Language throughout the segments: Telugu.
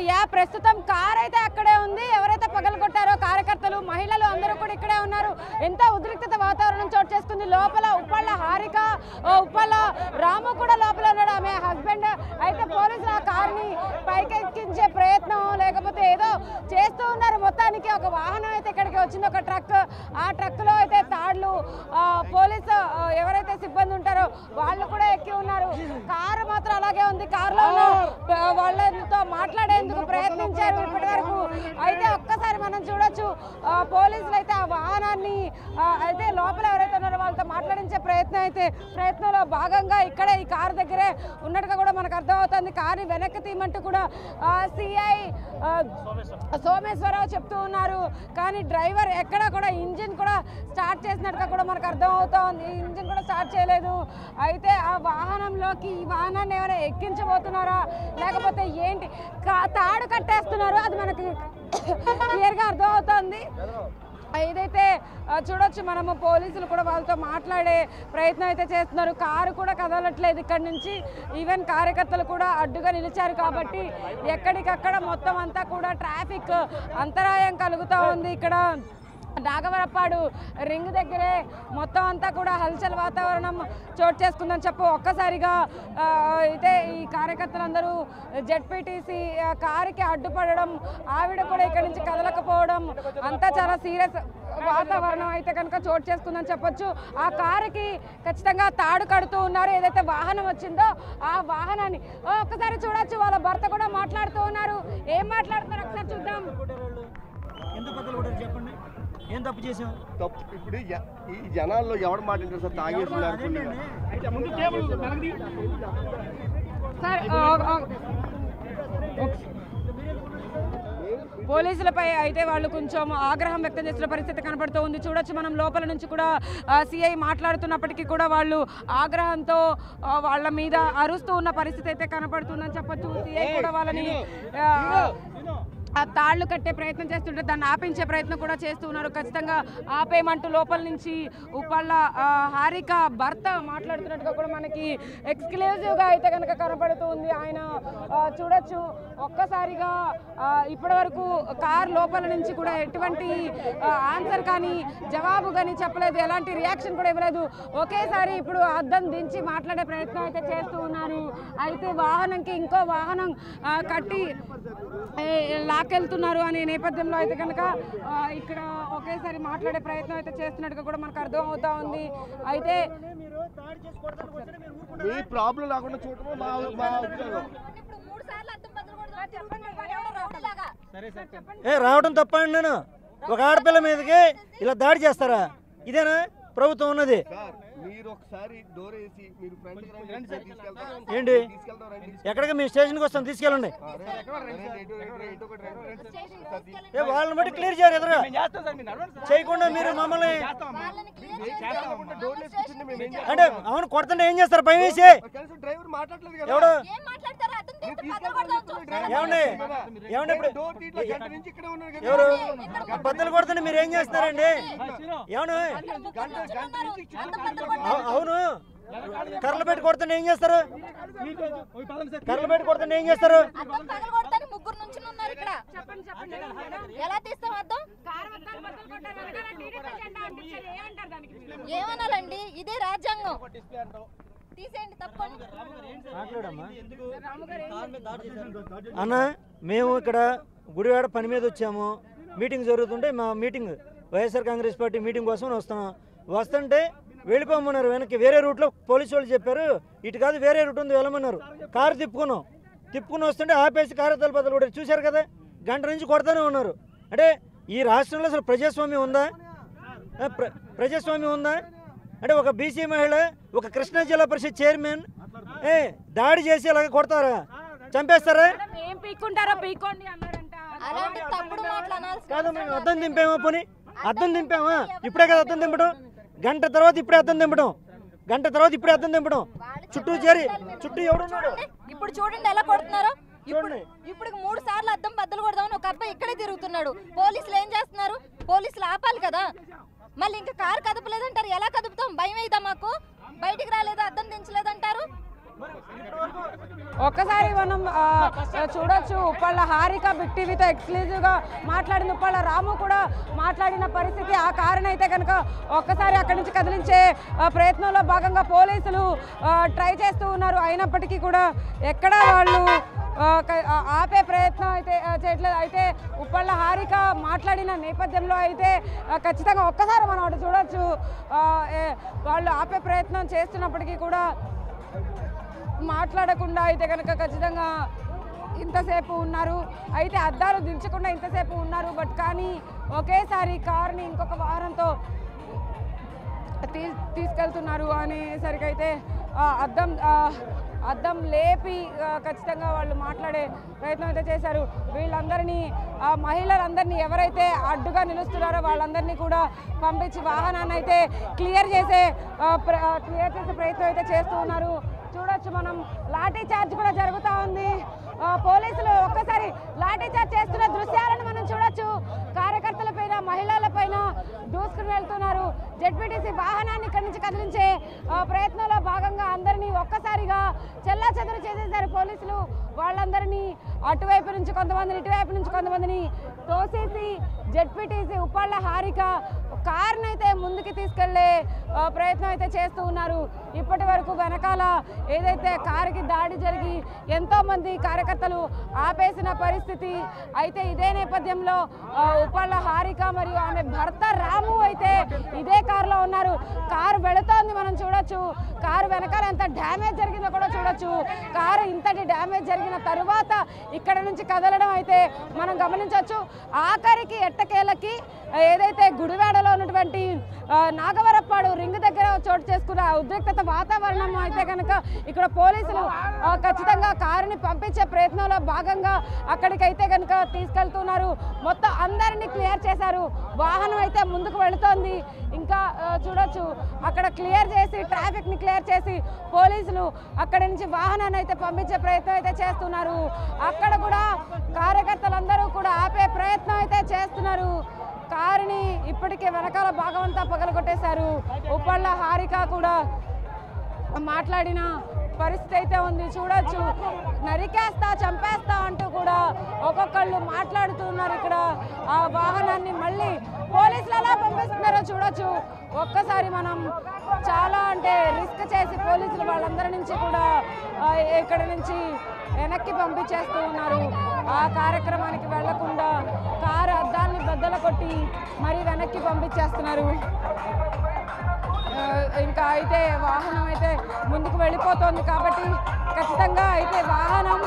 యా ప్రస్తుతం కార్ అయితే అక్కడే ఉంది. ఎవరైతే పగలగొట్టారో కార్యకర్తలు మహిళలు అందరూ కూడా ఇక్కడే ఉన్నారు. ఎంత ఉద్రిక్తత వాతావరణం చోటు చేసుకుంది. లోపల ఉప్పళ్ళ హారిక, ఉప్పళ్ళ రాము కూడా లోపల ఉన్నాడు, ఆమె హస్బెండ్. అయితే పోలీసులు ఆ కారుని పైకెక్కించే ప్రయత్నం లేకపోతే ఏదో చేస్తూ ఉన్నారు. మొత్తానికి ఒక వాహనం అయితే ఇక్కడికి వచ్చింది, ఒక ట్రక్. ఆ ట్రక్లో అయితే తాడ్లు పోలీసు ఎవరైతే సిబ్బంది ఉంటారో వాళ్ళు కూడా ఎక్కి ఉన్నారు. కారు మాత్రం అలాగే ఉంది. కారులో వాళ్ళతో మాట్లాడేందుకు ప్రయత్నించారు ఇప్పటి వరకు. అయితే ఒక్కసారి మనం చూడొచ్చు, పోలీసులు అయితే ఆ వాహనాన్ని అయితే లోపల ఎవరైతే ఉన్నారో వాళ్ళతో మాట్లాడించే ప్రయత్నంలో భాగంగా ఇక్కడే ఈ కారు దగ్గరే ఉన్నట్టుగా కూడా మనకు అర్థమవుతుంది. కారుని వెనక్కి తీయమంటూ కూడా సిఐ సోమేశ్వరరావు చెప్తూ ఉన్నారు. కానీ డ్రైవర్ ఎక్కడా కూడా ఇంజిన్ కూడా స్టార్ట్ చేసినట్టుగా కూడా మనకు అర్థమవుతోంది. ఇంజిన్ కూడా స్టార్ట్ చేయలేదు. అయితే ఆ వాహనంలోకి ఈ వాహనాన్ని ఏమైనా ఎక్కించబోతున్నారా లేకపోతే ఏంటి, తాడు కట్టేస్తున్నారు, అది మనకి క్లియర్గా అర్థమవుతోంది. ఏదైతే చూడొచ్చు మనము, పోలీసులు కూడా వాళ్ళతో మాట్లాడే ప్రయత్నం అయితే చేస్తున్నారు. కారు కూడా కదలట్లేదు ఇక్కడి నుంచి. ఈవెన్ కార్యకర్తలు కూడా అడ్డుగా నిలిచారు కాబట్టి ఎక్కడికక్కడ మొత్తం అంతా కూడా ట్రాఫిక్ అంతరాయం కలుగుతూ ఉంది. ఇక్కడ నాగవరపాడు రింగ్ దగ్గరే మొత్తం అంతా కూడా హల్చల్ వాతావరణం చోటు చేసుకుందని ఒక్కసారిగా అయితే ఈ కార్యకర్తలందరూ జెడ్పీటీసీ కారుకి అడ్డుపడడం, ఆవిడ కూడా ఇక్కడి నుంచి కదలకపోవడం, అంతా చాలా సీరియస్ వాతావరణం అయితే కనుక చోటు చేసుకుందని చెప్పొచ్చు. ఆ కారుకి ఖచ్చితంగా తాడు కడుతూ ఉన్నారు. ఏదైతే వాహనం వచ్చిందో ఆ వాహనాన్ని ఒక్కసారి చూడొచ్చు. వాళ్ళ భర్త కూడా మాట్లాడుతూ ఉన్నారు. ఏం మాట్లాడుతున్నారు ఒకసారి చూద్దాం. ఏం తప్పు చేసాం? తప్పు ఇప్పుడు ఈ జనాల్లో ఎవరు మాట్లాడారు సార్? తాగేస్తున్నారు పోలీసులపై అయితే వాళ్ళు కొంచెం ఆగ్రహం వ్యక్తం చేస్తున్న పరిస్థితి కనబడుతూ ఉంది. చూడొచ్చు మనం లోపల నుంచి కూడా సిఐ మాట్లాడుతున్నప్పటికీ కూడా వాళ్ళు ఆగ్రహంతో వాళ్ళ మీద అరుస్తూ ఉన్న పరిస్థితి అయితే కనబడుతుందని చెప్పొచ్చు. సిఐ కూడా వాళ్ళని ఆ తాళ్లు కట్టే ప్రయత్నం చేస్తుంటే దాన్ని ఆపించే ప్రయత్నం కూడా చేస్తూ ఉన్నారు. ఖచ్చితంగా ఆపేయమంటూ లోపల నుంచి ఉప్పళ్ళ హారిక భర్త మాట్లాడుతున్నట్టుగా కూడా మనకి ఎక్స్క్లూజివ్గా అయితే కనుక కనపడుతూ ఉంది. ఆయన చూడొచ్చు ఒక్కసారిగా ఇప్పటి వరకు కార్ లోపల నుంచి కూడా ఎటువంటి ఆన్సర్ కానీ జవాబు కానీ చెప్పలేదు, ఎలాంటి రియాక్షన్ కూడా ఇవ్వలేదు. ఒకేసారి ఇప్పుడు అద్దం దించి మాట్లాడే ప్రయత్నం అయితే చేస్తూ ఉన్నారు. అయితే వాహనంకి ఇంకో వాహనం కట్టి లాకెళ్తున్నారు అనే నేపథ్యంలో అయితే కనుక ఇక్కడ ఒకేసారి మాట్లాడే ప్రయత్నం అయితే చేస్తున్నట్టుగా కూడా మనకు అర్థం అవుతా ఉంది. అయితే మీ ప్రాబ్లం రాకుండా చూడటం రావడం తప్ప అండి. నేను ఒక ఆడపిల్ల మీదకి ఇలా దాడి చేస్తారా? ఇదేనా ప్రభుత్వం ఉన్నది? మీరు ఒకసారి డోర్ వేసి మీరు ఏంటి ఎక్కడికి మీ స్టేషన్కి వస్తాం, తీసుకెళ్ళండి. వాళ్ళని బట్టి క్లియర్ చేయరు, ఎదురుగా చేయకుండా మీరు మమ్మల్ని అంటే అవును కొడుతుంటే ఏం చేస్తారు? భయం వేసి ఎవడు ఏమండి ఎవరు బద్దలు కొడుతుంటే మీరు ఏం చేస్తారండి? ఏమను అవును కర్రలు పెట్టి కొడుతుంటే ఏం చేస్తారు? కర్రలు పెట్టి కొడుతుంటే ఏం చేస్తారు? ఏమనాలండి? ఇదే రాజ్యాంగం. అన్న మేము ఇక్కడ గుడివాడ పని మీద వచ్చాము. మీటింగ్ జరుగుతుంటే మా meeting YSR Congress party meeting కోసం వస్తున్నాం. వస్తుంటే వెళ్ళిపోమన్నారు వెనక్కి. వేరే రూట్లో పోలీసు వాళ్ళు చెప్పారు, ఇటు కాదు వేరే రూట్ ఉంది వెళ్ళమన్నారు. కారు తిప్పుకుని వస్తుంటే ఆపేసి కార్యతల బదులు కూడా చూశారు కదా, గంట నుంచి కొడతానే ఉన్నారు. అంటే ఈ రాష్ట్రంలో అసలు ప్రజాస్వామ్యం ఉందా? ప్రజాస్వామ్యం ఉందా? అంటే ఒక బీసీ మహిళ, ఒక కృష్ణా జిల్లా పరిషత్ చైర్మన్ దాడి చేసి అలాగే కొడతారా? చంపేస్తారా? కాదు మేము అద్దం దింపామా? పోనీ అద్దం దింపామా? ఇప్పుడే కదా అద్దం దింపడం. గంట తర్వాత ఇప్పుడే అద్దం దింపడం. చుట్టూ ఎవడున్నాడు? ఇప్పుడు చూడండి ఎలా కొడుతున్నారు. ఇప్పుడు 3 సార్లు అద్దం బద్దలు కొడదామని ఒక అబ్బాయి ఇక్కడే తిరుగుతున్నాడు. పోలీసులు ఏం చేస్తున్నారు? పోలీసులు ఆపాలి కదా. మళ్ళీ ఇంకా కారు కదపలేదంటారు. ఎలా కదుపుతాం? భయం అయిదా మాకు? బయటికి రాలేదా? అద్దం దించలేదంటారు. ఒక్కసారి మనం చూడొచ్చు ఉప్పళ్ళ హారిక బిగ్ టీవీతో ఎక్స్క్లూజివ్గా మాట్లాడిన ఉప్పళ్ళ రాము కూడా మాట్లాడిన పరిస్థితి. ఆ కారణం అయితే కనుక ఒక్కసారి అక్కడి నుంచి కదిలించే ప్రయత్నంలో భాగంగా పోలీసులు ట్రై చేస్తూ ఉన్నారు. అయినప్పటికీ కూడా ఎక్కడ వాళ్ళు ఆపే ప్రయత్నం అయితే చేయట్లేదు. అయితే ఉప్పళ్ళ హారిక మాట్లాడిన నేపథ్యంలో అయితే ఖచ్చితంగా ఒక్కసారి మనం అటు చూడొచ్చు. వాళ్ళు ఆపే ప్రయత్నం చేస్తున్నప్పటికీ కూడా మాట్లాడకుండా అయితే కనుక ఖచ్చితంగా ఇంతసేపు ఉన్నారు. అయితే అద్దాలు దించకుండా ఇంతసేపు ఉన్నారు. బట్ కానీ ఒకేసారి కార్ని ఇంకొక వాహనంతో తీసుకెళ్తున్నారు అనేసరికి అయితే అద్దం లేపి ఖచ్చితంగా వాళ్ళు మాట్లాడే ప్రయత్నం అయితే చేశారు. వీళ్ళందరినీ మహిళలందరినీ ఎవరైతే అడ్డుగా నిలుస్తున్నారో వాళ్ళందరినీ కూడా పంపించి వాహనాన్ని అయితే క్లియర్ చేసే ప్రయత్నం అయితే చేస్తూ ఉన్నారు. చూడొచ్చు మనం లాఠీ చార్జ్ కూడా జరుగుతూ ఉంది. పోలీసులు ఒక్కసారి లాఠీ చార్జ్ చేస్తున్న దృశ్యాలను మనం చూడొచ్చు. కార్యకర్తల పైన మహిళల పైన దూసుకుని వెళ్తున్నారు. జెడ్పీటీసీ వాహనాన్ని ఇక్కడి నుంచి కదిలించే ప్రయత్నంలో భాగంగా అందరినీ ఒక్కసారిగా చెల్లాచెదరు చేసేసారు పోలీసులు. వాళ్ళందరినీ అటువైపు నుంచి కొంతమందిని ఇటువైపు నుంచి కొంతమందిని తోసేసి జెడ్పీటీసీ ఉప్పళ్ళ హారిక కార్ని అయితే ముందుకు తీసుకెళ్లే ప్రయత్నం అయితే చేస్తూ ఉన్నారు. ఇప్పటి వరకు వెనకాల ఏదైతే కారుకి దాడి జరిగి ఎంతోమంది కార్యకర్తలు ఆపేసిన పరిస్థితి. అయితే ఇదే నేపథ్యంలో ఉప్పళ్ళ హారిక మరియు ఆమె భర్త రాము అయితే ఇదే కారులో ఉన్నారు. కారు వెళుతోంది మనం చూడొచ్చు. కారు వెనకాల ఎంత డ్యామేజ్ జరిగిందో కూడా చూడొచ్చు. కారు ఇంతటి డ్యామేజ్ జరిగిన తరువాత ఇక్కడ నుంచి కదలడం అయితే మనం గమనించవచ్చు. ఆఖరికి ఎట్టకేలకి ఏదైతే గుడివాడలో ఉన్నటువంటి నాగవరప్పాడు రింగ్ దగ్గర చోటు చేసుకున్న ఉద్రిక్తత వాతావరణం అయితే కనుక ఇక్కడ పోలీసులు ఖచ్చితంగా కారుని పంపించే ప్రయత్నంలో భాగంగా అక్కడికైతే కనుక తీసుకెళ్తున్నారు. మొత్తం అందరినీ క్లియర్ చేశారు. వాహనం అయితే ముందుకు వెళుతోంది. ఇంకా చూడొచ్చు అక్కడ క్లియర్ చేసి ట్రాఫిక్ని క్లియర్ చేసి పోలీసులు అక్కడి నుంచి వాహనాన్ని అయితే పంపించే ప్రయత్నం అయితే చేస్తున్నారు. అక్కడ కూడా కార్యకర్తలందరూ కూడా ఆపే ప్రయత్నం అయితే చేస్తున్నారు. కారుని ఇప్పటికే వెనకాల భాగమంతా పగలగొట్టేశారు. ఉప్పళ్ళ హారిక కూడా మాట్లాడిన పరిస్థితి అయితే ఉంది. చూడొచ్చు నరికేస్తా చంపేస్తా అంటూ కూడా ఒక్కొక్కళ్ళు మాట్లాడుతున్నారు. ఇక్కడ ఆ వాహనాన్ని మళ్ళీ పోలీసులు ఎలా పంపిస్తున్నారో చూడొచ్చు. ఒక్కసారి మనం చాలా అంటే రిస్క్ చేసి పోలీసులు వాళ్ళందరి నుంచి కూడా ఇక్కడ నుంచి వెనక్కి పంపించేస్తూ ఉన్నారు. ఆ కార్యక్రమానికి వెళ్లకుండా కారు అద్దాన్ని బద్దలు కొట్టి మరి వెనక్కి పంపించేస్తున్నారు. ఇంకా అయితే వాహనం అయితే ముందుకు వెళ్ళిపోతుంది కాబట్టి ఖచ్చితంగా అయితే వాహనం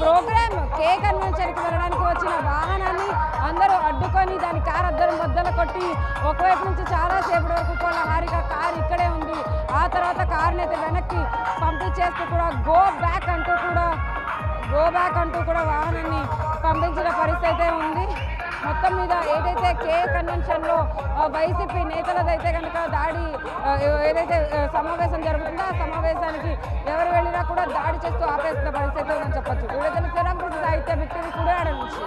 ప్రోగ్రామ్ కే కన్వెన్షన్కి వెళ్ళడానికి వచ్చిన వాహనాన్ని అందరూ అడ్డుకొని దాని కారు అద్దం బద్దలు కొట్టి ఒకవైపు నుంచి చాలాసేపటి వరకు కూడా హారిక కారు ఇక్కడే ఉంది. ఆ తర్వాత కారుని అయితే వెనక్కి పంపించేస్తూ కూడా గో బ్యాక్ అంటూ కూడా వాహనాన్ని పంపించిన పరిస్థితి అయితే ఉంది. మొత్తం మీద ఏదైతే కే కన్వెన్షన్లో వైసీపీ నేతలదైతే కనుక దాడి ఏదైతే సమావేశం జరుగుతుందో ఆ సమావేశానికి ఎవరు వెళ్ళినా కూడా దాడి చేస్తూ ఆపేస్తున్న పరిస్థితి అని చెప్పొచ్చు. వీడియో తెలుసు సాహిత్య బిగ్ టీవీ కూడా నుంచి.